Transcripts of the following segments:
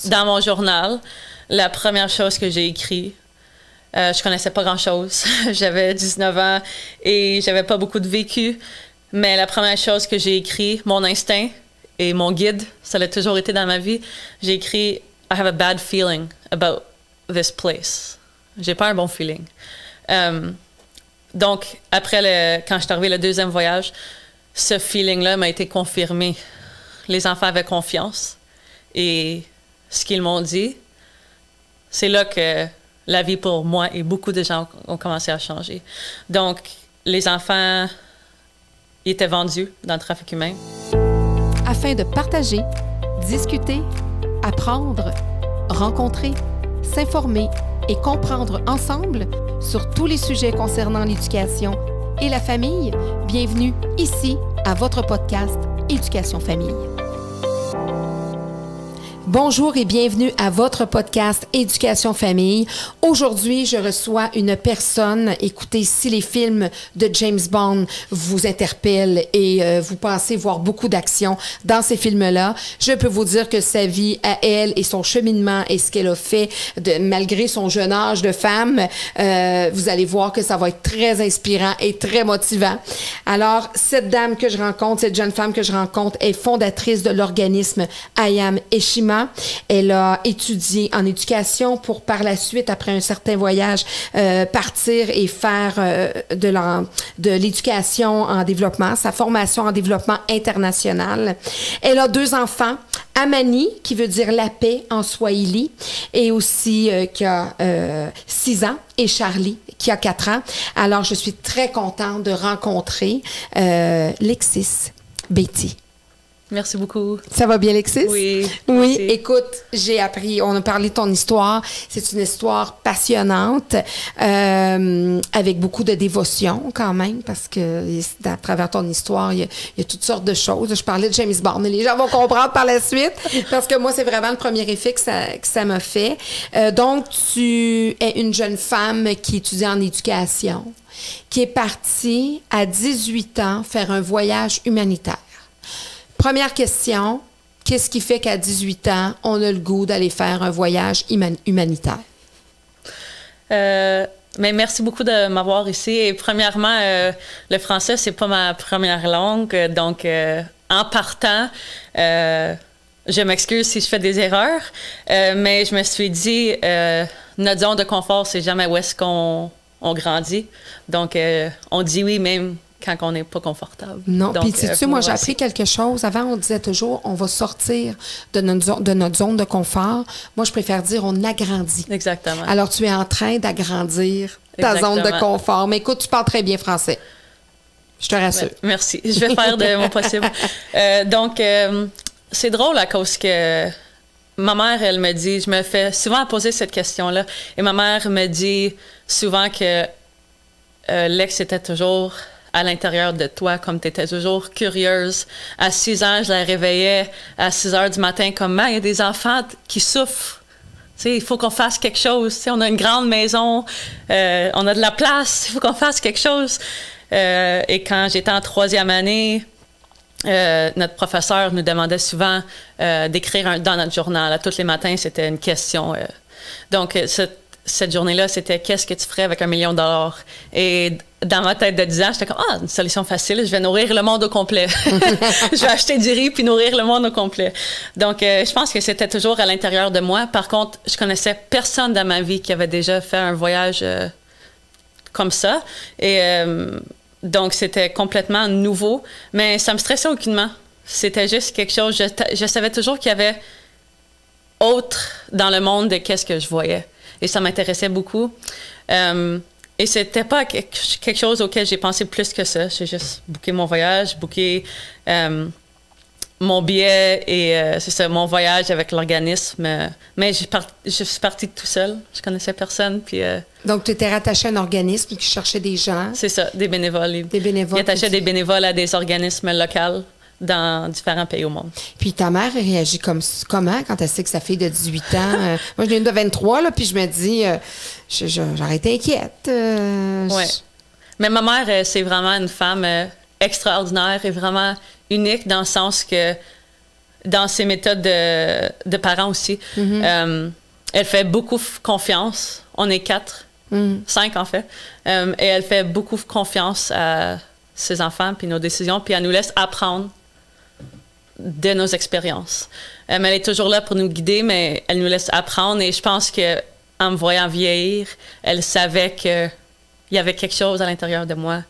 dans mon journal, la première chose que j'ai écrite, je connaissais pas grand-chose. J'avais 19 ans et j'avais pas beaucoup de vécu. Mais la première chose que j'ai écrit, mon instinct et mon guide, ça l'a toujours été dans ma vie. J'ai écrit « I have a bad feeling about this place ». J'ai pas un bon feeling. Donc, après, quand je suis arrivée le deuxième voyage, ce feeling-là m'a été confirmé. Les enfants avaient confiance. Et ce qu'ils m'ont dit, c'est là que la vie pour moi et beaucoup de gens ont commencé à changer. Donc, les enfants étaient vendus dans le trafic humain. Afin de partager, discuter, apprendre, rencontrer, s'informer et comprendre ensemble sur tous les sujets concernant l'éducation et la famille, bienvenue ici à votre podcast Éducation Famille. Bonjour et bienvenue à votre podcast Éducation Famille. Aujourd'hui, je reçois une personne. Écoutez, si les films de James Bond vous interpellent et vous pensez voir beaucoup d'action dans ces films-là, je peux vous dire que sa vie à elle et son cheminement et ce qu'elle a fait malgré son jeune âge de femme, vous allez voir que ça va être très inspirant et très motivant. Alors, cette dame que je rencontre, cette jeune femme que je rencontre est fondatrice de l'organisme I Am Eshima. Elle a étudié en éducation pour par la suite, après un certain voyage, partir et faire de l'éducation en développement, sa formation en développement international. Elle a 2 enfants, Amani, qui veut dire la paix en swahili, et aussi qui a 6 ans, et Charlie, qui a 4 ans. Alors, je suis très contente de rencontrer Lexis Betty. Merci beaucoup. Ça va bien, Lexis? Oui. Oui, Merci. écoute, j'ai appris, on a parlé de ton histoire. C'est une histoire passionnante, avec beaucoup de dévotion quand même, parce que à travers ton histoire, il y a toutes sortes de choses. Je parlais de James Bond, mais les gens vont comprendre par la suite, parce que moi, c'est vraiment le premier effet que ça m'a fait. Donc, tu es une jeune femme qui étudie en éducation, qui est partie à 18 ans faire un voyage humanitaire. Première question, qu'est-ce qui fait qu'à 18 ans, on a le goût d'aller faire un voyage humanitaire? Mais merci beaucoup de m'avoir ici. Et premièrement, le français, c'est pas ma première langue. Donc, en partant, je m'excuse si je fais des erreurs. Mais je me suis dit, notre zone de confort, c'est jamais où est-ce qu'on grandit. Donc, on dit oui même quand on n'est pas confortable. Non, puis tu sais, moi, j'ai appris quelque chose. Avant, on disait toujours, on va sortir de notre zone de confort. Moi, je préfère dire, on agrandit. Exactement. Alors, tu es en train d'agrandir ta zone de confort. Mais écoute, tu parles très bien français. Je te rassure. Merci. Je vais faire de mon possible. Donc, c'est drôle à cause que ma mère, elle me dit, je me fais souvent poser cette question-là, et ma mère me dit souvent que Lex était toujours à l'intérieur de toi, comme tu étais toujours curieuse. À 6 ans, je la réveillais à 6 heures du matin comme « il y a des enfants qui souffrent. Il faut qu'on fasse quelque chose. On a une grande maison, on a de la place, il faut qu'on fasse quelque chose. » Et quand j'étais en 3e année, notre professeur nous demandait souvent d'écrire dans notre journal. À tous les matins, c'était une question. Donc, cette journée-là, c'était « Qu'est-ce que tu ferais avec $1 million? » Et dans ma tête de 10 ans, j'étais comme « Ah, une solution facile, je vais nourrir le monde au complet. Je vais acheter du riz puis nourrir le monde au complet. » Donc, je pense que c'était toujours à l'intérieur de moi. Par contre, je connaissais personne dans ma vie qui avait déjà fait un voyage comme ça. Et donc, c'était complètement nouveau. Mais ça me stressait aucunement. C'était juste quelque chose... Je savais toujours qu'il y avait autre dans le monde de qu'est-ce que je voyais. Et ça m'intéressait beaucoup. Et c'était pas quelque chose auquel j'ai pensé plus que ça. J'ai juste booké mon voyage, booké mon billet et c'est ça, mon voyage avec l'organisme. Mais je suis partie tout seule. Je connaissais personne. Puis, donc, tu étais rattachée à un organisme qui cherchait des gens. C'est ça, des bénévoles. Des bénévoles. Ils attachaient des bénévoles à des organismes locaux dans différents pays au monde. Puis ta mère réagit comment quand elle sait que sa fille de 18 ans... moi, j'ai une de 23, là, puis je me dis, j'aurais été inquiète. Oui. Mais ma mère, c'est vraiment une femme extraordinaire et vraiment unique dans le sens que dans ses méthodes de parents aussi. Elle fait beaucoup confiance. On est 4, 5 en fait. Et elle fait beaucoup confiance à ses enfants, puis nos décisions, puis elle nous laisse apprendre de nos expériences. Elle est toujours là pour nous guider, mais elle nous laisse apprendre. Et je pense qu'en me voyant vieillir, elle savait qu'il y avait quelque chose à l'intérieur de moi.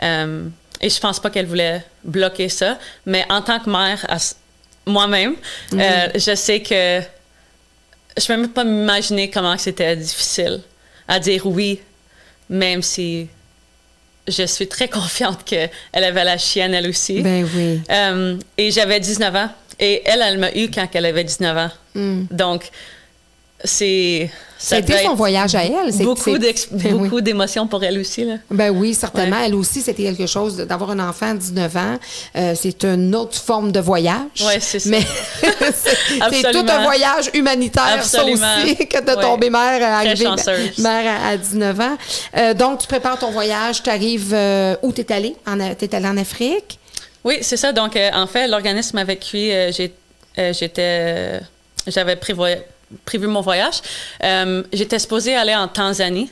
Et je pense pas qu'elle voulait bloquer ça. Mais en tant que mère, moi-même, je sais que je peux même pas m'imaginer comment c'était difficile à dire oui, même si je suis très confiante qu'elle avait la chienne, elle aussi. Ben oui. Et j'avais 19 ans. Et elle m'a eu quand elle avait 19 ans. Donc, ça a été son voyage à elle. Beaucoup d'émotions pour elle aussi. Là. Ben oui, certainement. Ouais. Elle aussi, c'était quelque chose d'avoir un enfant de 19 ans. C'est une autre forme de voyage. Oui, c'est ça. Mais c'est tout un voyage humanitaire, Absolument. ça aussi, que de tomber mère à 19 ans. Donc, tu prépares ton voyage. Tu arrives où tu es allée? Tu es allée en Afrique? Oui, c'est ça. Donc, en fait, l'organisme avec qui j'avais prévu mon voyage. J'étais supposée aller en Tanzanie,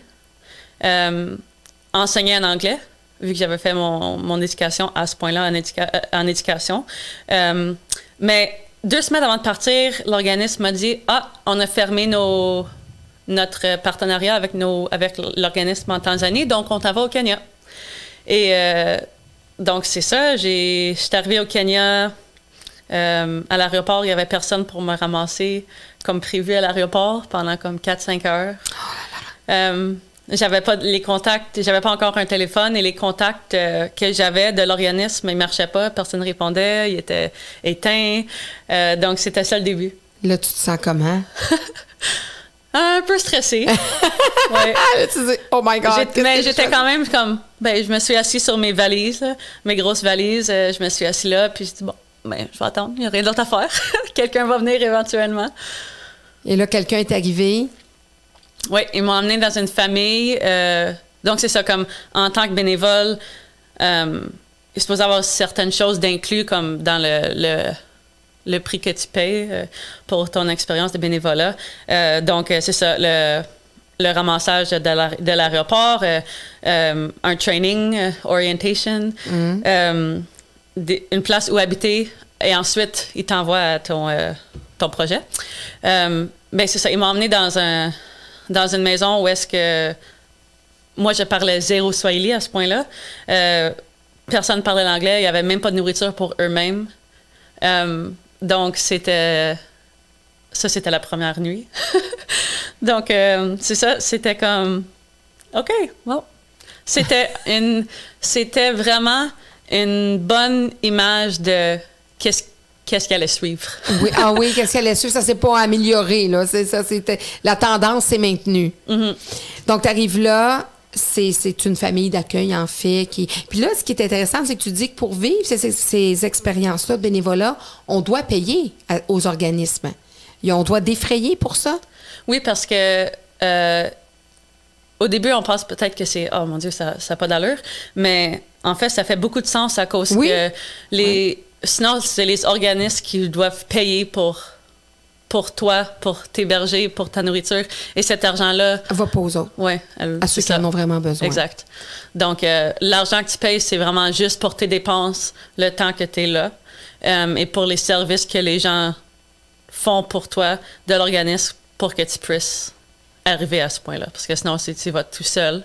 enseigner en anglais, vu que j'avais fait mon éducation à ce point-là en éducation. Mais 2 semaines avant de partir, l'organisme m'a dit « Ah, on a fermé notre partenariat avec l'organisme en Tanzanie, donc on t'en va au Kenya. » Et donc, c'est ça. Je suis arrivée au Kenya. À l'aéroport, il n'y avait personne pour me ramasser comme prévu à l'aéroport pendant comme 4-5 heures. J'avais pas les contacts, j'avais pas encore un téléphone et les contacts que j'avais de l'organisme, ils marchaient pas, personne ne répondait, ils étaient éteints. Donc, c'était ça le début. Là, tu te sens comment? Un peu stressée. Ouais. Tu dis, oh my God! Mais j'étais quand même comme... je me suis assise sur mes valises, là, mes grosses valises. Je me suis assise là, puis je dis, bon, je vais attendre, il n'y a rien d'autre à faire. Quelqu'un va venir éventuellement. Et là, quelqu'un est arrivé? Oui, ils m'ont emmené dans une famille. Donc, c'est ça, comme en tant que bénévole, il est supposé avoir certaines choses d'inclus, comme dans le prix que tu payes pour ton expérience de bénévolat. Donc, c'est ça, le ramassage de l'aéroport, un training, orientation, une place où habiter, et ensuite, ils t'envoient à ton projet. C'est ça, ils m'ont emmené dans une maison où est-ce que moi, je parlais zéro swahili à ce point-là. Personne ne parlait l'anglais, il n'y avait même pas de nourriture pour eux-mêmes. Donc, c'était la première nuit. Donc, c'est ça, c'était comme, OK, bon. C'était vraiment une bonne image de qu'est-ce qui allait suivre. Oui, qu'est-ce qui allait suivre? Ça s'est pas amélioré, là. La tendance s'est maintenue. Mm-hmm. Donc, tu arrives là, c'est une famille d'accueil, en fait. Puis là, ce qui est intéressant, c'est que tu dis que pour vivre ces expériences-là de bénévolat, on doit payer aux organismes. Et on doit défrayer pour ça? Oui, parce que au début, on pense peut-être que c'est « Oh mon Dieu, ça n'a pas d'allure », mais en fait, ça fait beaucoup de sens à cause que sinon, c'est les organismes qui doivent payer pour toi, pour t'héberger, pour ta nourriture. Et cet argent-là... va pas aux autres. Oui. À ceux qui en ont vraiment besoin. Exact. Donc, l'argent que tu payes, c'est vraiment juste pour tes dépenses, le temps que tu es là, et pour les services que les gens font pour toi de l'organisme pour que tu puisses arriver à ce point-là. Parce que sinon, si tu vas tout seul,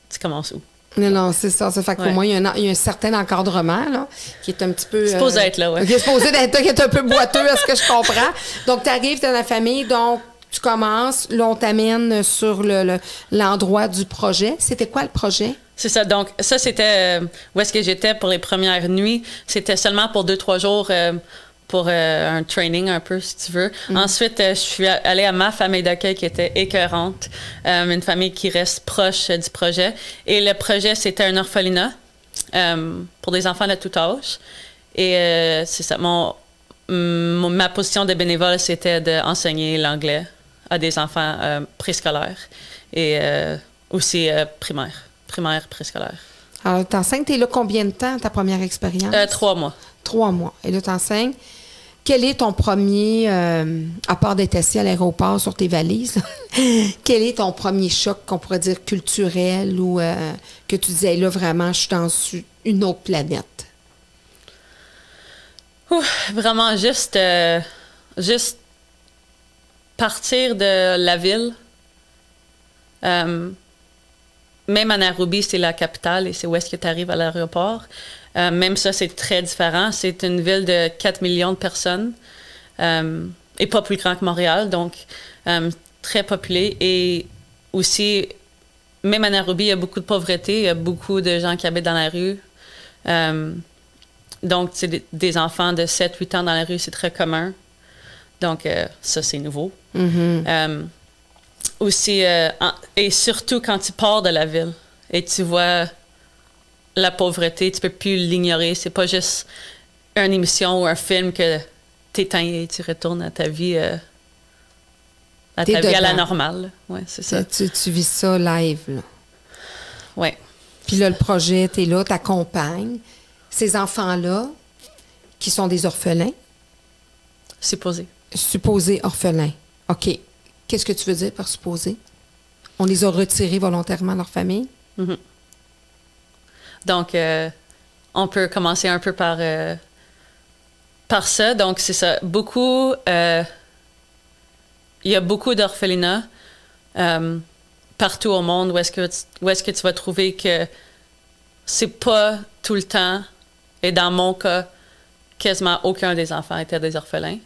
tu commences où? Non, c'est ça. Ça fait qu'au moins, il y a un certain encadrement là, qui est un petit peu... supposé être là, oui. Qui est supposé être un peu boiteux, à ce que je comprends. Donc, tu arrives dans la famille, donc tu commences, là, on t'amène sur l'endroit du projet. C'était quoi le projet? C'est ça. Donc, ça, c'était où est-ce que j'étais pour les premières nuits. C'était seulement pour 2-3 jours pour un training un peu, si tu veux. Ensuite, je suis allée à ma famille d'accueil qui était écœurante, une famille qui reste proche du projet. Et le projet, c'était un orphelinat pour des enfants de tout âge. Et c'est ça, ma position de bénévole, c'était d'enseigner l'anglais à des enfants préscolaires et aussi primaire, préscolaire. Alors, t'enseignes, t'es là combien de temps, ta première expérience? 3 mois. 3 mois. Et là, t'enseignes. Quel est ton premier, à part d'être assis à l'aéroport sur tes valises, quel est ton premier choc qu'on pourrait dire culturel ou que tu disais, là, vraiment, je suis dans une autre planète? Vraiment, juste partir de la ville. Même à Nairobi, c'est la capitale et c'est où est-ce que tu arrives à l'aéroport. Même ça, c'est très différent. C'est une ville de 4 millions de personnes et pas plus grand que Montréal, donc très peuplée. Et aussi, même à Nairobi, il y a beaucoup de pauvreté, il y a beaucoup de gens qui habitent dans la rue. Donc, c'est des enfants de 7-8 ans dans la rue, c'est très commun. Donc, ça, c'est nouveau. Aussi, et surtout quand tu pars de la ville et tu vois la pauvreté, tu peux plus l'ignorer. C'est pas juste une émission ou un film que t'éteins et tu retournes à ta vie, à la normale. Ouais, c'est ça. Tu vis ça live, là. Oui. Puis là, le projet, t'es là, t'accompagnes. Ces enfants-là, qui sont des orphelins. Supposés. Supposés orphelins. OK. Qu'est-ce que tu veux dire par supposé? On les a retirés volontairement de leur famille? Mm-hmm. Donc, on peut commencer un peu par ça. Donc, c'est ça. Beaucoup, il y a beaucoup d'orphelinats partout au monde où est-ce que tu vas trouver que c'est pas tout le temps, et dans mon cas, quasiment aucun des enfants était des orphelins.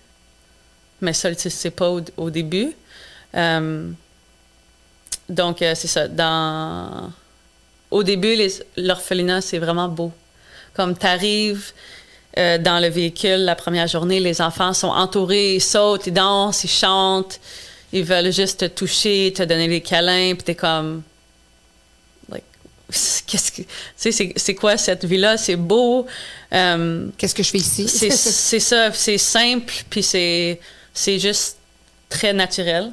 Mais ça, tu sais pas au début. Donc, c'est ça. Au début, l'orphelinat, c'est vraiment beau. Comme tu arrives dans le véhicule la première journée, les enfants sont entourés, ils sautent, ils dansent, ils chantent, ils veulent juste te toucher, te donner des câlins, puis t'es comme... c'est quoi cette vie-là? C'est beau. Qu'est-ce que je fais ici? C'est ça, c'est simple, puis c'est juste très naturel.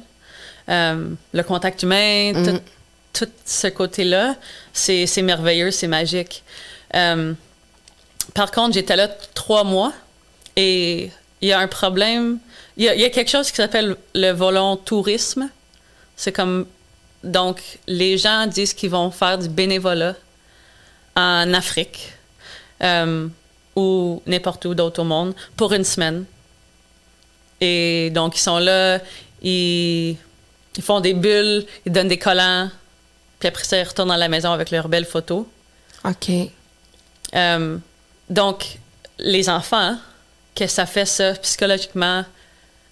Le contact humain, tout ce côté-là, c'est merveilleux, c'est magique. Par contre, j'étais là 3 mois et il y a un problème. Il y a quelque chose qui s'appelle le volontourisme. C'est comme... Donc, les gens disent qu'ils vont faire du bénévolat en Afrique ou n'importe où d'autre au monde pour 1 semaine. Et donc, ils sont là, ils font des bulles, ils donnent des collants, puis après ça, ils retournent à la maison avec leurs belles photos. OK. Donc, les enfants, que ça fait ça psychologiquement,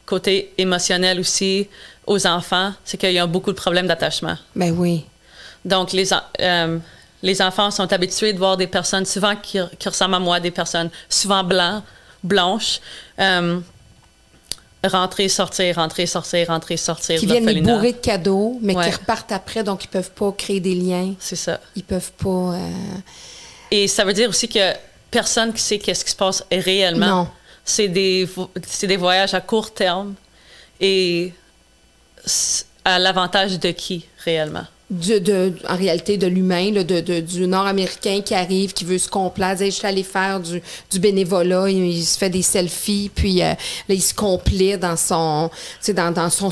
côté émotionnel aussi, aux enfants, c'est qu'il y a beaucoup de problèmes d'attachement. Ben oui. Donc, les enfants sont habitués de voir des personnes souvent qui ressemblent à moi, des personnes souvent blanches, rentrer, sortir, rentrer, sortir, rentrer, sortir. Qui viennent les bourrer de cadeaux, mais qui repartent après, donc ils peuvent pas créer des liens. C'est ça. Ils peuvent pas... Et ça veut dire aussi que personne qui sait qu'est-ce qui se passe réellement. Non. C'est des voyages à court terme et à l'avantage de qui, réellement? En réalité, de l'humain, là, du Nord-Américain qui arrive, qui veut se complaire. Je suis allé faire du bénévolat, il se fait des selfies, puis là, il se complaît dans son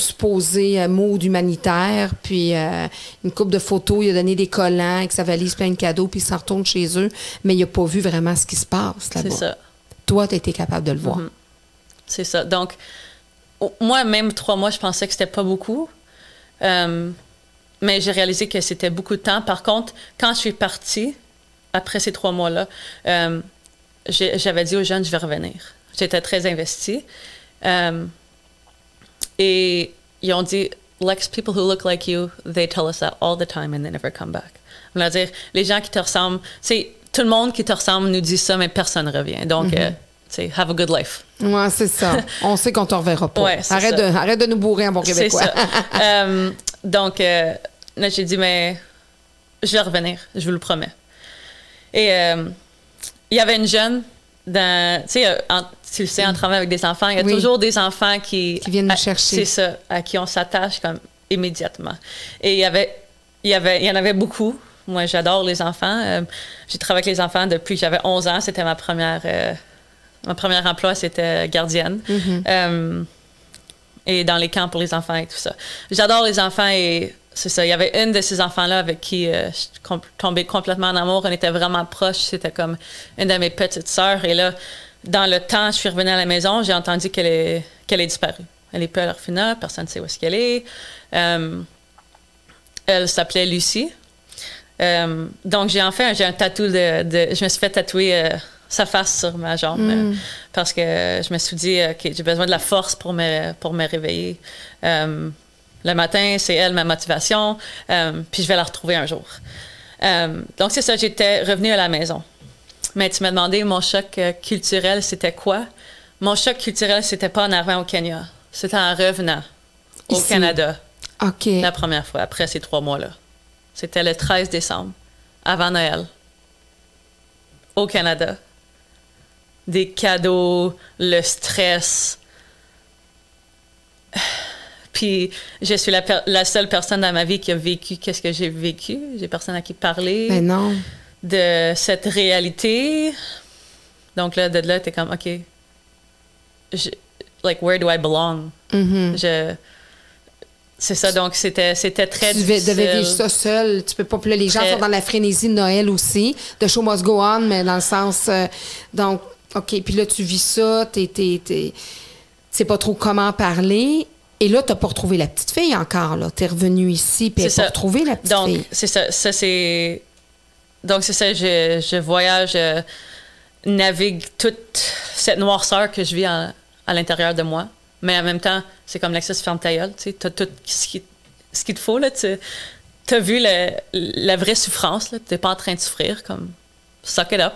supposé mood humanitaire, puis une couple de photos, il a donné des collants avec sa valise pleine de cadeaux, puis il s'en retourne chez eux, mais il n'a pas vu vraiment ce qui se passe là-bas. C'est ça. Toi, tu as été capable de le voir. Mm-hmm. C'est ça. Donc, moi, même 3 mois, je pensais que c'était pas beaucoup. Mais j'ai réalisé que c'était beaucoup de temps. Par contre, quand je suis partie, après ces 3 mois-là, j'avais dit aux jeunes, je vais revenir. J'étais très investie. Et ils ont dit, Lex, people who look like you, they tell us that all the time and they never come back. On va dire, les gens qui te ressemblent, tout le monde qui te ressemble nous dit ça, mais personne ne revient. Donc, have a good life. Ouais, c'est ça. On sait qu'on ne te reverra pas. Ouais, arrête de nous bourrer en bon québécois. C'est ça. Donc, là, j'ai dit, mais je vais revenir, je vous le promets. Et il y avait une jeune, tu le sais, en travaillant avec des enfants, il y a toujours des enfants qui viennent nous chercher. C'est ça, à qui on s'attache comme immédiatement. Et il y en avait beaucoup. Moi, j'adore les enfants. J'ai travaillé avec les enfants depuis que j'avais 11 ans. C'était ma première Mon premier emploi, c'était gardienne. Et dans les camps pour les enfants et tout ça. J'adore les enfants et c'est ça. Il y avait une de ces enfants-là avec qui je suis tombée complètement en amour. On était vraiment proches. C'était comme une de mes petites sœurs. Et là, dans le temps, je suis revenue à la maison. J'ai entendu qu'elle est disparue. Elle est plus à l'orphelinat. Personne ne sait où est-ce qu'elle est. Elle s'appelait Lucie. Donc, j'ai un tatou je me suis fait tatouer sa face sur ma jambe parce que je me suis dit OK, j'ai besoin de la force pour me réveiller. Le matin, c'est elle ma motivation, puis je vais la retrouver un jour. Donc, c'est ça, j'étais revenue à la maison. Mais tu m'as demandé, mon choc culturel, c'était quoi? Mon choc culturel, c'était pas en arrivant au Kenya. C'était en revenant au Canada. OK. La première fois, après ces 3 mois-là. C'était le 13 décembre, avant Noël, au Canada. Des cadeaux, le stress. Puis, je suis la seule personne dans ma vie qui a vécu qu'est-ce que j'ai vécu. J'ai personne à qui parler. Mais non. De cette réalité. Donc là, de là, t'es comme, OK, like, where do I belong? C'est ça, donc c'était très difficile. Tu devais vivre ça seul. Tu peux pas. Puis là, les gens sont dans la frénésie de Noël aussi. The show must go on, mais dans le sens. Donc, OK. Puis là, tu vis ça. Tu sais pas trop comment parler. Et là, tu n'as pas retrouvé la petite fille encore. Tu es revenue ici, puis tu n'as pas retrouvé la petite fille. Donc, c'est ça. Donc, c'est ça. Je voyage, navigue toute cette noirceur que je vis à l'intérieur de moi. Mais en même temps, c'est comme l'accès ferme ta gueule. Tu as tout ce qu'il te faut. Tu as vu la vraie souffrance. Tu n'es pas en train de souffrir. Comme, suck it up.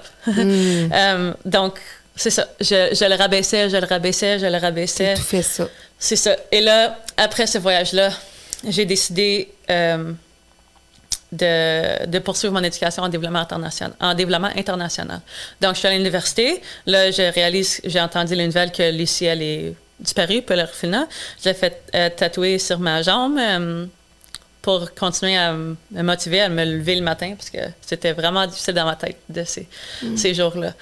Donc, c'est ça. Je le rabaissais, je le rabaissais. Tu fais ça. C'est ça. Et là, après ce voyage-là, j'ai décidé de poursuivre mon éducation en développement international. Donc, je suis à l'université. Là, j'ai entendu la nouvelle que Lucie, elle est disparue, puis l'orphelinat. Je l'ai fait tatouer sur ma jambe pour continuer à me motiver, à me lever le matin, parce que c'était vraiment difficile dans ma tête de ces jours-là.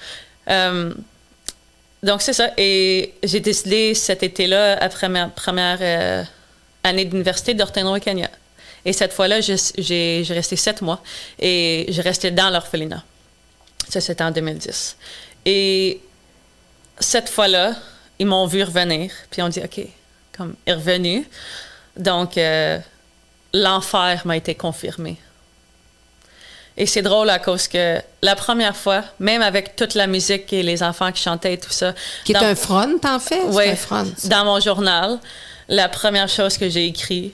Donc, c'est ça. Et j'ai décidé cet été-là, après ma première année d'université, de retourner au Kenya. Et cette fois-là, j'ai resté 7 mois et je restais dans l'orphelinat. Ça, c'était en 2010. Et cette fois-là, ils m'ont vu revenir, puis on dit, OK, comme, il est revenu. Donc, l'enfer m'a été confirmé. Et c'est drôle à cause que la première fois, même avec toute la musique et les enfants qui chantaient et tout ça... Qui est un front, en fait? Oui, un front. Dans mon journal, la première chose que j'ai écrite,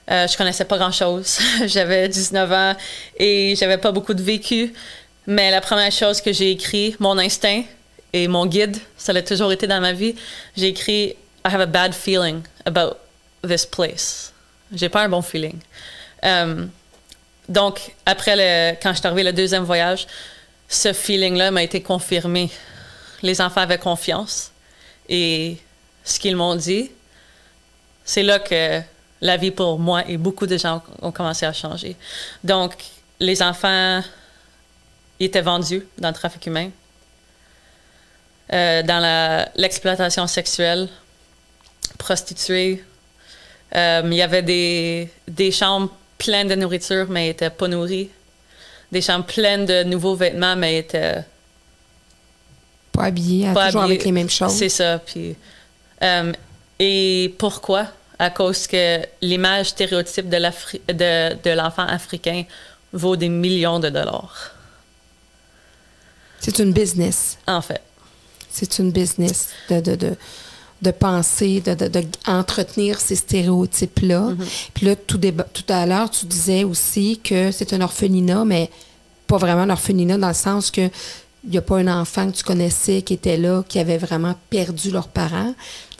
je connaissais pas grand-chose. J'avais 19 ans et j'avais pas beaucoup de vécu. Mais la première chose que j'ai écrit, mon instinct et mon guide, ça l'a toujours été dans ma vie, j'ai écrit « I have a bad feeling about this place ». J'ai pas un bon feeling. Donc, après, quand je suis arrivée le deuxième voyage, ce feeling-là m'a été confirmé. Les enfants avaient confiance. Et ce qu'ils m'ont dit, c'est là que la vie pour moi et beaucoup de gens ont commencé à changer. Donc, les enfants, ils étaient vendus dans le trafic humain, dans l'exploitation sexuelle, prostituées. Il y avait des chambres pleines de nourriture, mais ils n'étaient pas nourris. Des chambres pleines de nouveaux vêtements, mais ils étaient pas habillés, toujours avec les mêmes choses. C'est ça. Puis, et pourquoi? À cause que l'image stéréotype de l'enfant africain vaut des millions de dollars. C'est une business. En fait. C'est une business de penser, d'entretenir ces stéréotypes-là. Puis là, tout à l'heure, tu disais aussi que c'est un orphelinat, mais pas vraiment un orphelinat dans le sens que il n'y a pas un enfant que tu connaissais qui était là, qui avait vraiment perdu leurs parents.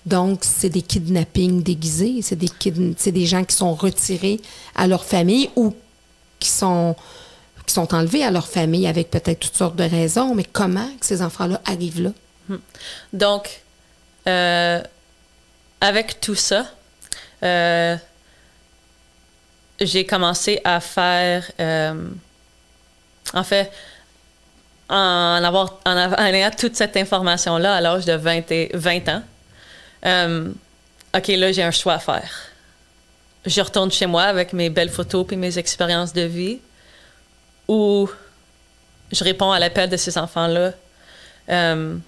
Donc, c'est des kidnappings déguisés. C'est des gens qui sont retirés à leur famille ou qui sont enlevés à leur famille avec peut-être toutes sortes de raisons. Mais comment que ces enfants-là arrivent là? Donc, avec tout ça, j'ai commencé à faire... en fait, en ayant toute cette information-là à l'âge de 20 ans, OK, là, j'ai un choix à faire. Je retourne chez moi avec mes belles photos puis mes expériences de vie, ou je réponds à l'appel de ces enfants-là de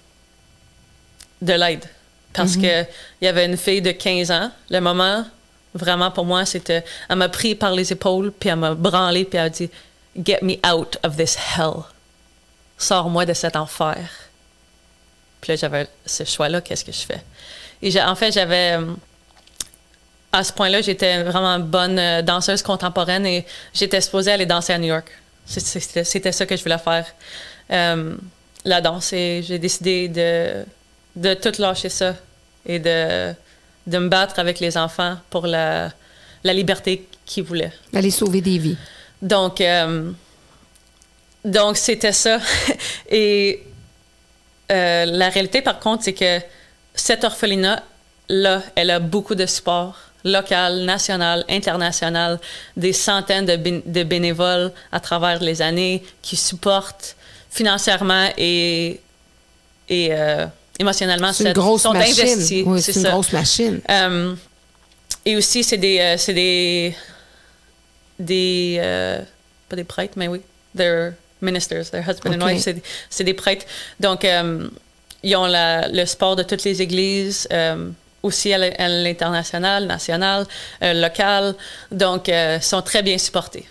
l'aide. Parce que il y avait une fille de 15 ans. Le moment, vraiment, pour moi, c'était... Elle m'a pris par les épaules, puis elle m'a branlé, puis elle a dit « Get me out of this hell. Sors-moi de cet enfer. » Puis là, j'avais ce choix-là, qu'est-ce que je fais? Et en fait, j'avais... À ce point-là, j'étais vraiment bonne danseuse contemporaine et j'étais supposée aller danser à New York. C'était ça que je voulais faire, la danse. Et j'ai décidé de tout lâcher ça et de me battre avec les enfants pour la liberté qu'ils voulaient. Aller sauver des vies. Donc c'était ça. Et la réalité, par contre, c'est que cette orphelinat-là, elle a beaucoup de support local, national, international, des centaines de bénévoles à travers les années qui supportent financièrement et émotionnellement. C'est une grosse sont machine. Investis. Oui, c'est une grosse machine. Et aussi, c'est pas des prêtres, mais oui, they're ministers, their husband and wife, c'est des prêtres. Donc, ils ont le support de toutes les églises, aussi à l'international, national, local. Donc, sont très bien supportés.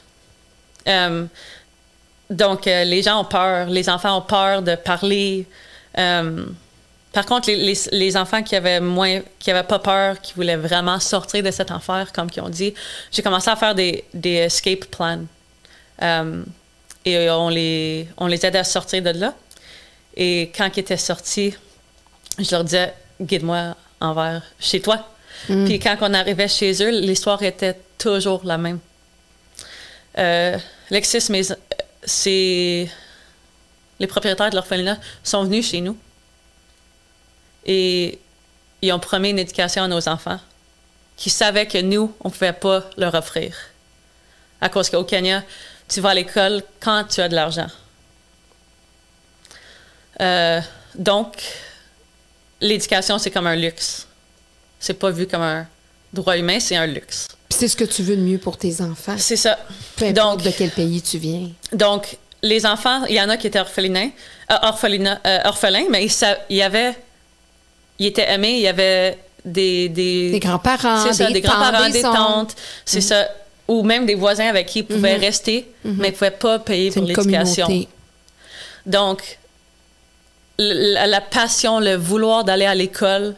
Donc, les gens ont peur, les enfants ont peur de parler. Par contre, les enfants qui avaient pas peur, qui voulaient vraiment sortir de cet enfer, comme ils ont dit, j'ai commencé à faire des escape plans. Et on les aidait à sortir de là. Et quand ils étaient sortis, je leur disais, guide-moi envers chez toi. Puis quand on arrivait chez eux, l'histoire était toujours la même. Lexis, les propriétaires de l'orphelinat sont venus chez nous et ils ont promis une éducation à nos enfants qui savaient que nous, on ne pouvait pas leur offrir. À cause qu'au Kenya, tu vas à l'école quand tu as de l'argent. Donc, l'éducation, c'est comme un luxe. C'est pas vu comme un droit humain, c'est un luxe. Puis c'est ce que tu veux de mieux pour tes enfants. C'est ça. Peu importe de quel pays tu viens. Donc, les enfants, il y en a qui étaient orphelins, mais ils étaient aimés, il y avait des grands-parents, des grands-parents, des tantes, c'est ça. Ou même des voisins avec qui ils pouvaient rester, mais ils ne pouvaient pas payer pour l'éducation. Donc, la passion, le vouloir d'aller à l'école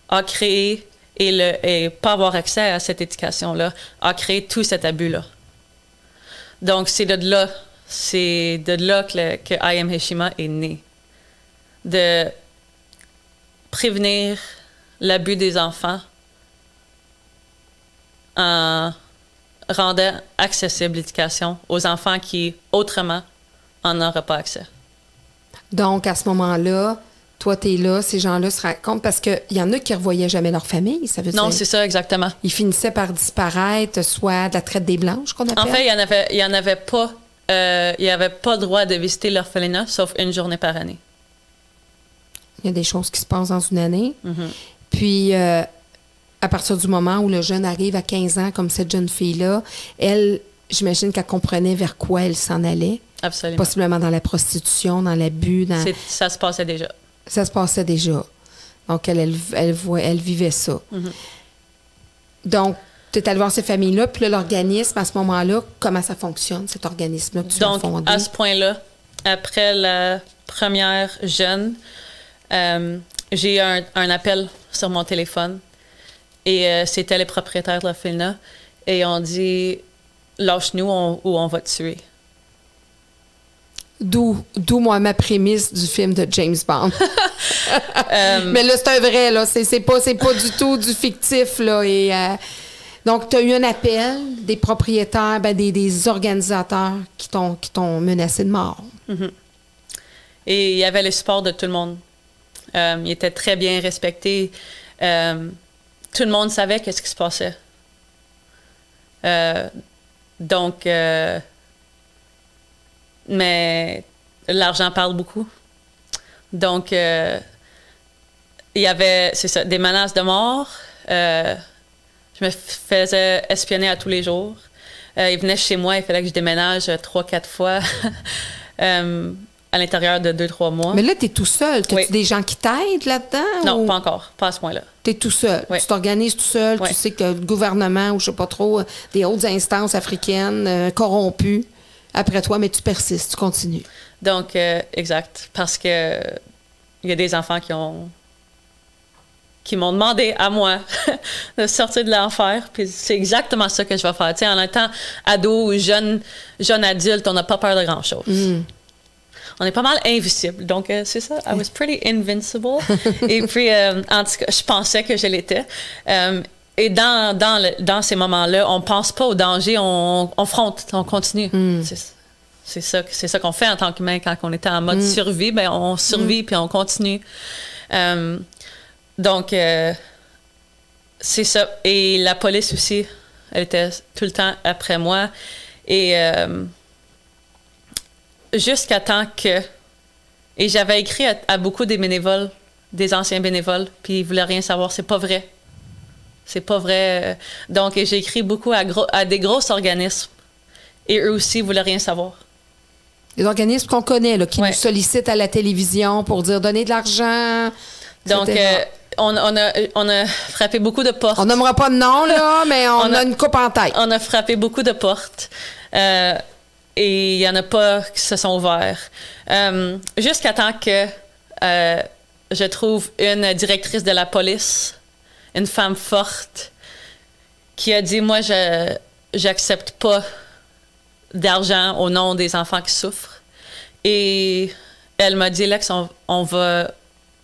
a créé, et pas avoir accès à cette éducation-là, a créé tout cet abus-là. Donc, c'est de là que I Am Heshima est né. De prévenir l'abus des enfants en rendant accessible l'éducation aux enfants qui, autrement, n'en auraient pas accès. Donc, à ce moment-là, toi, tu es là, ces gens-là se racontent, parce qu'il y en a qui ne revoyaient jamais leur famille, ça veut dire? Non, c'est ça, exactement. Ils finissaient par disparaître, soit de la traite des Blanches, qu'on appelle? En fait, il n'y avait pas le droit de visiter l'orphelinat, sauf une journée par année. Il y a des choses qui se passent dans une année. Puis, à partir du moment où le jeune arrive à 15 ans, comme cette jeune fille-là, elle, j'imagine qu'elle comprenait vers quoi elle s'en allait. Absolument. Possiblement dans la prostitution, dans l'abus. Ça se passait déjà. Ça se passait déjà. Donc, elle vivait ça. Donc, tu es allé voir ces familles-là, puis là, l'organisme, à ce moment-là, comment ça fonctionne, cet organisme-là que tu as fondé? Donc, à ce point-là, après la première jeune, j'ai eu un appel sur mon téléphone et c'était les propriétaires de l'orphelinat et on dit « Lâche-nous ou on va te tuer ». D'où moi ma prémisse du film de James Bond. Mais là, c'est un vrai, là. C'est pas du tout du fictif, là. Et, donc, tu as eu un appel des propriétaires, des organisateurs qui t'ont menacé de mort. Et il y avait le support de tout le monde. Il était très bien respecté. Tout le monde savait qu'est-ce qui se passait. Donc... mais l'argent parle beaucoup. Donc, il y avait, c'est ça, des menaces de mort. Je me faisais espionner à tous les jours. Il venait chez moi, il fallait que je déménage 3-4 fois à l'intérieur de 2-3 mois. Mais là, tu es tout seul. As-tu Oui. des gens qui t'aident là-dedans? Non, ou... pas encore, pas à ce point-là. Tu es tout seul. Oui. Tu t'organises tout seul. Oui. Tu sais que le gouvernement ou je sais pas trop, des hautes instances africaines corrompues après toi, mais tu persistes, tu continues. Donc, exact. Parce que il y a des enfants qui m'ont demandé à moi de sortir de l'enfer. Puis c'est exactement ça que je vais faire. Tu sais, en étant ado ou jeune adulte, on n'a pas peur de grand-chose. On est pas mal invisible. Donc, c'est ça. I was pretty invincible. Et puis, en tout cas, je pensais que je l'étais. Et dans ces moments-là, on pense pas au danger, on fronte, on continue. C'est ça qu'on fait en tant qu'humain quand on était en mode survie. Ben, on survit puis on continue. Donc, c'est ça. Et la police aussi, elle était tout le temps après moi. Et jusqu'à temps que... Et j'avais écrit à beaucoup des bénévoles, des anciens bénévoles, puis ils voulaient rien savoir. C'est pas vrai. C'est pas vrai. Donc, j'ai écrit beaucoup à des gros organismes. Et eux aussi voulaient rien savoir. Les organismes qu'on connaît, là, qui Ouais. nous sollicitent à la télévision pour dire donner de l'argent. Donc, etc. on a frappé beaucoup de portes. On nommera pas de nom, là, mais on On a a- une coupe en tête. On a frappé beaucoup de portes. Et il y en a pas qui se sont ouverts. Jusqu'à temps que je trouve une directrice de la police, une femme forte, qui a dit, moi, j'accepte pas d'argent au nom des enfants qui souffrent. Et elle m'a dit, Lex, we're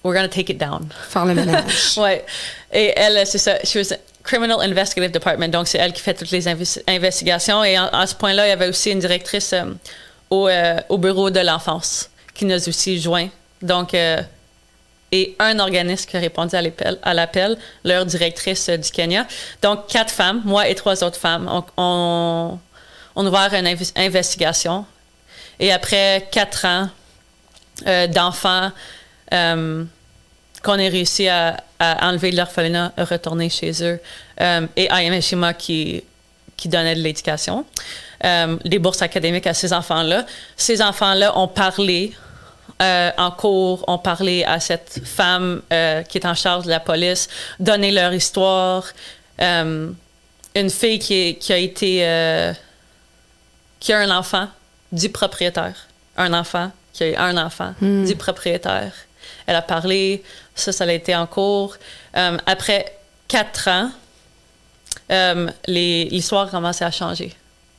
gonna take it down. Faire le ménage. Ouais. Et elle, c'est ça. She was Criminal Investigative Department. Donc, c'est elle qui fait toutes les investigations. Et à ce point-là, il y avait aussi une directrice au bureau de l'enfance qui nous a aussi joints. Donc, et un organisme qui a répondu à l'appel, leur directrice du Kenya. Donc, 4 femmes, moi et 3 autres femmes, on a ouvert une investigation. Et après 4 ans d'enfants qu'on ait réussi à enlever de l'orphelinat, à retourner chez eux, et I.M. Shima qui donnait de l'éducation, des bourses académiques à ces enfants-là. Ces enfants-là ont parlé en cours, ont parlé à cette femme qui est en charge de la police, donné leur histoire. Une fille qui a un enfant du propriétaire. Un enfant qui a eu un enfant du propriétaire. Elle a parlé, ça a été en cours. Après 4 ans, l'histoire commençait à changer.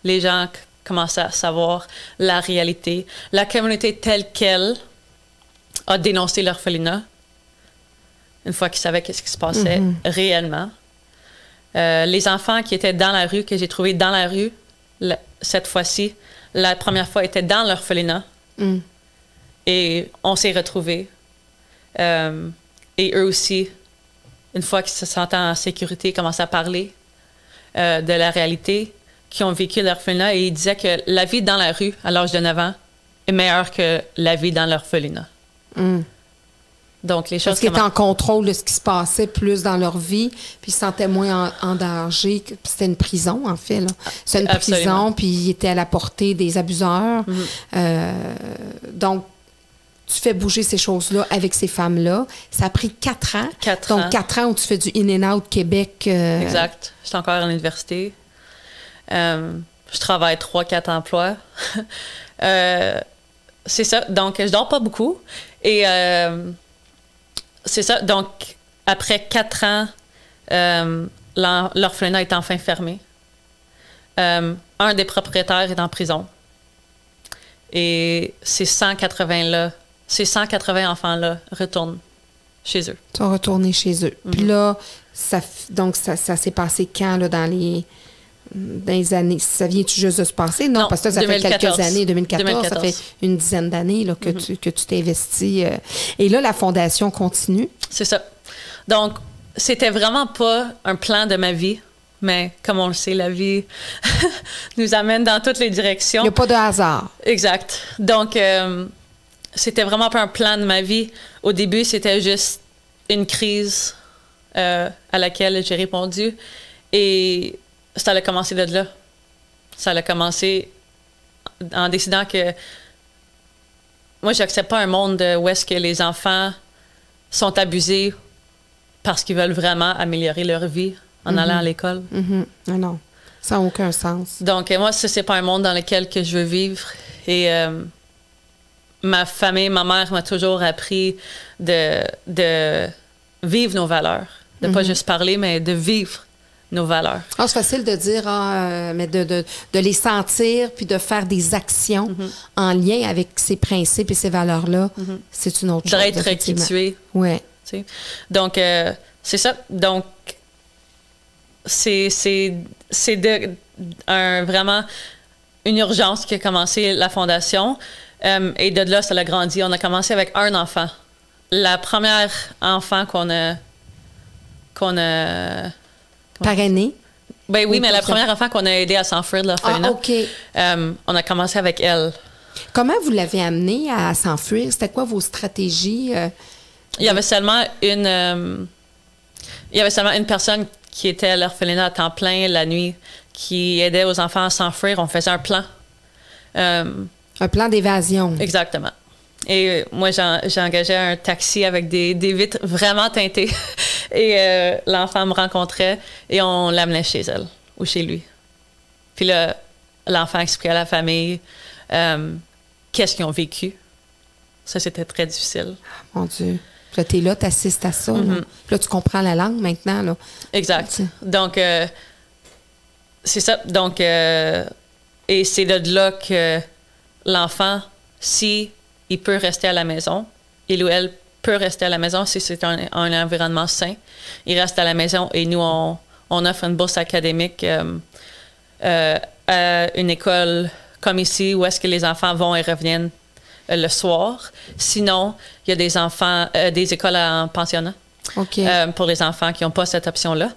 Les gens commençaient à savoir la réalité. La communauté telle qu'elle a dénoncé l'orphelinat, une fois qu'ils savaient qu'est-ce qui se passait réellement. Les enfants qui étaient dans la rue, que j'ai trouvés dans la rue, cette fois-ci, la première fois étaient dans l'orphelinat. Et on s'est retrouvés. Et eux aussi, une fois qu'ils se sentaient en sécurité, commençaient à parler de la réalité, qui ont vécu l'orphelinat. Et ils disaient que la vie dans la rue, à l'âge de 9 ans, est meilleure que la vie dans l'orphelinat. Donc, les choses... Parce qu'ils étaient en contrôle de ce qui se passait plus dans leur vie, puis ils se sentaient moins en danger. C'était une prison, en fait. C'est une Absolument. prison, puis ils étaient à la portée des abuseurs. Donc, tu fais bouger ces choses-là avec ces femmes-là. Ça a pris 4 ans. 4 Donc, ans. 4 ans où tu fais du in-and-out Québec. Exact. Je suis encore à l'université. Je travaille 3-4 emplois. C'est ça. Donc, je dors pas beaucoup. Et c'est ça. Donc, après 4 ans, l'orphelinat est enfin fermé. Un des propriétaires est en prison. Et ces 180 enfants-là retournent chez eux. Tu vas retourner chez eux. Puis là, ça s'est passé quand, là, dans les années? Ça vient-tu juste de se passer? Non, Non, parce que ça 2014. fait quelques années, 2014, 2014. ça fait une dizaine d'années là, que tu t'es investi. Et là, la fondation continue. C'est ça. Donc, c'était vraiment pas un plan de ma vie, mais comme on le sait, la vie nous amène dans toutes les Il directions. n'y a pas de hasard. Exact. Donc, c'était vraiment pas un plan de ma vie. Au début, c'était juste une crise à laquelle j'ai répondu. Et ça a commencé de là. Ça a commencé en décidant que moi, j'accepte pas un monde où est-ce que les enfants sont abusés parce qu'ils veulent vraiment améliorer leur vie en allant à l'école. Non, non, ça n'a aucun sens. Donc, moi, ça, c'est pas un monde dans lequel que je veux vivre. Et ma famille, ma mère m'a toujours appris de vivre nos valeurs. De pas juste parler, mais de vivre nos valeurs. C'est facile de dire, mais de les sentir puis de faire des actions en lien avec ces principes et ces valeurs-là, c'est une autre chose. D'être qui tu es. Oui. Donc, c'est ça. Donc, c'est vraiment une urgence qui a commencé la fondation. Et de là, ça a grandi. On a commencé avec un enfant. La première enfant qu'on a parrainée? Ben oui, mais la première enfant qu'on a aidé à s'enfuir de l'orphelinat. OK. On a commencé avec elle. Comment vous l'avez amenée à s'enfuir? C'était quoi vos stratégies? Il y avait seulement une personne qui était à l'orphelinat à temps plein la nuit, qui aidait aux enfants à s'enfuir. On faisait un plan. Un plan d'évasion. Exactement. Et moi, j'ai engagé un taxi avec des vitres vraiment teintées. Et l'enfant me rencontrait et on l'amenait chez elle ou chez lui. Puis là, l'enfant expliquait à la famille qu'est-ce qu'ils ont vécu. Ça, c'était très difficile. Mon Dieu. Puis là, t'es là, t'assistes à ça. Là. Puis là, tu comprends la langue maintenant. Là. Exact. Donc, c'est ça. Donc, et c'est de là que l'enfant, si il peut rester à la maison, il ou elle peut rester à la maison si c'est un environnement sain. Il reste à la maison et nous, on offre une bourse académique à une école comme ici où est-ce que les enfants vont et reviennent le soir. Sinon, il y a des enfants, des écoles en pensionnat pour les enfants qui n'ont pas cette option-là.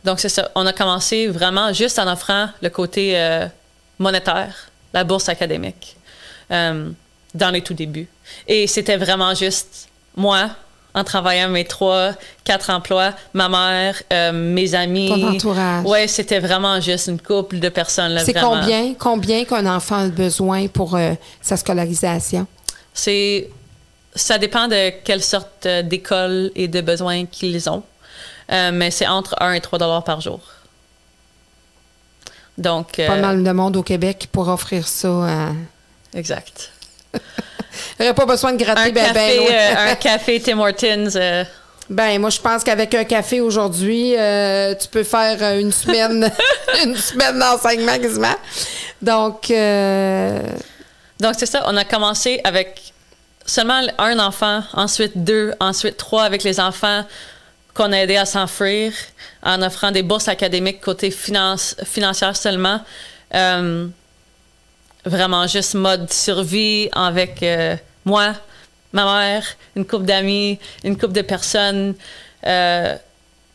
Donc, c'est ça. On a commencé vraiment juste en offrant le côté monétaire, la bourse académique, dans les tout débuts. Et c'était vraiment juste moi, en travaillant mes 3-4 emplois, ma mère, mes amis. Ton entourage. Oui, c'était vraiment juste une couple de personnes. Là, c'est vraiment. Combien qu'un enfant a besoin pour sa scolarisation? Ça dépend de quelle sorte d'école et de besoins qu'ils ont. Mais c'est entre 1 et 3 $ par jour. Donc, pas mal de monde au Québec qui pourra offrir ça. Exact. Il n'y aurait pas besoin de gratter un café Tim Hortons. Moi, je pense qu'avec un café aujourd'hui, tu peux faire une semaine, une semaine d'enseignement quasiment. Donc, c'est ça. On a commencé avec seulement un enfant, ensuite 2, ensuite 3 avec les enfants qu'on a aidés à s'enfuir en offrant des bourses académiques côté financière seulement. Vraiment juste mode survie avec moi, ma mère, une couple d'amis, une couple de personnes.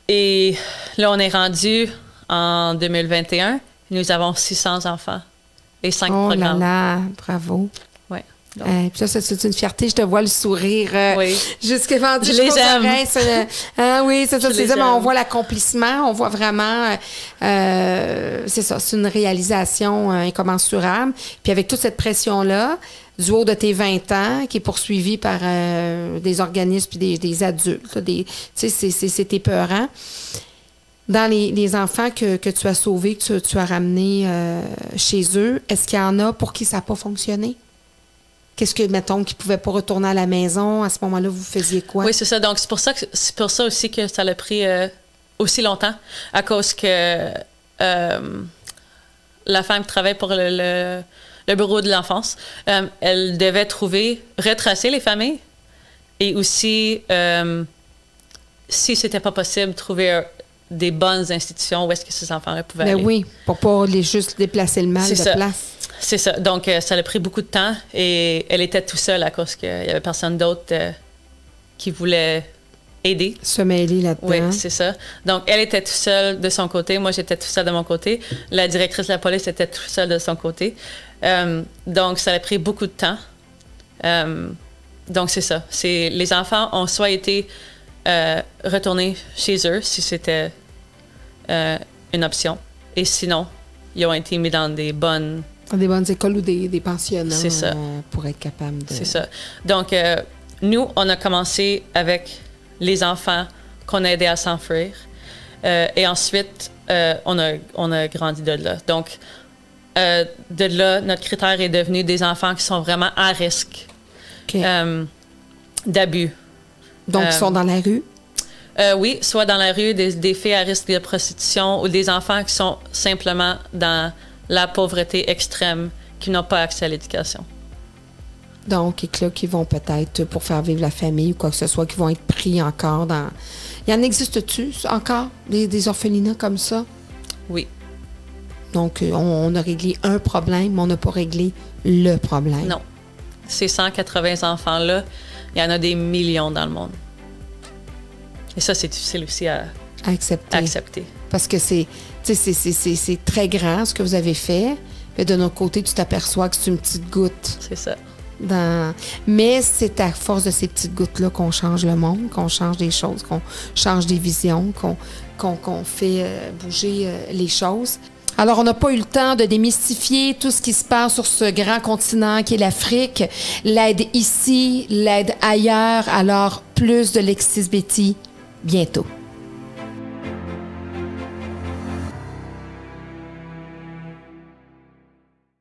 Et là, on est rendu en 2021. Nous avons 600 enfants et 5 programmes. Oh là là, bravo. Oui. Puis ça, c'est une fierté. Je te vois le sourire. Oui. Jusqu'à vendu. Je les aime. Oui, c'est ça. C'est ça, mais on voit l'accomplissement. On voit vraiment... c'est ça. C'est une réalisation incommensurable. Puis avec toute cette pression-là, du haut de tes 20 ans, qui est poursuivi par des organismes puis des adultes. Tu sais, c'est épeurant. Dans les enfants que tu as sauvés, que tu as ramenés chez eux, est-ce qu'il y en a pour qui ça n'a pas fonctionné? Qu'est-ce que, mettons, qui ne pouvaient pas retourner à la maison? À ce moment-là, vous faisiez quoi? Oui, c'est ça. Donc, c'est pour ça aussi que ça a pris aussi longtemps, à cause que la femme qui travaille pour le bureau de l'enfance, elle devait retracer les familles et aussi, si c'était pas possible, trouver des bonnes institutions où est-ce que ces enfants-là pouvaient aller. Oui, pour pas juste déplacer le mal de place. C'est ça. Donc, ça a pris beaucoup de temps et elle était tout seule à cause qu'il n'y avait personne d'autre qui voulait aider. Se mêler là-dedans. Oui, c'est ça. Donc, elle était toute seule de son côté. Moi, j'étais toute seule de mon côté. La directrice de la police était toute seule de son côté. Donc, ça a pris beaucoup de temps. Donc, c'est ça. Les enfants ont soit été retournés chez eux, si c'était une option, et sinon, ils ont été mis dans des bonnes écoles ou des pensionnats. C'est ça. Pour être capable de... C'est ça. Donc, nous, on a commencé avec les enfants qu'on a aidés à s'enfuir. Et ensuite, on a grandi de là. Donc, de là, notre critère est devenu des enfants qui sont vraiment à risque d'abus. Donc, ils sont dans la rue? Oui, soit dans la rue, des filles à risque de prostitution ou des enfants qui sont simplement dans la pauvreté extrême, qui n'ont pas accès à l'éducation. Donc, et que là, qui vont peut-être, pour faire vivre la famille ou quoi que ce soit, qui vont être pris encore dans... Il y en existe-tu encore, des orphelinats comme ça? Oui. Donc, on a réglé un problème, mais on n'a pas réglé le problème. Non. Ces 180 enfants-là, il y en a des millions dans le monde. Et ça, c'est difficile aussi à accepter. Parce que c'est très grand ce que vous avez fait, mais de notre côté, tu t'aperçois que c'est une petite goutte. C'est ça. Mais c'est à force de ces petites gouttes-là qu'on change le monde, qu'on change des choses, qu'on change des visions, qu'on fait bouger les choses. Alors, on n'a pas eu le temps de démystifier tout ce qui se passe sur ce grand continent qui est l'Afrique. L'aide ici, l'aide ailleurs. Alors, plus de Lexis Betty bientôt.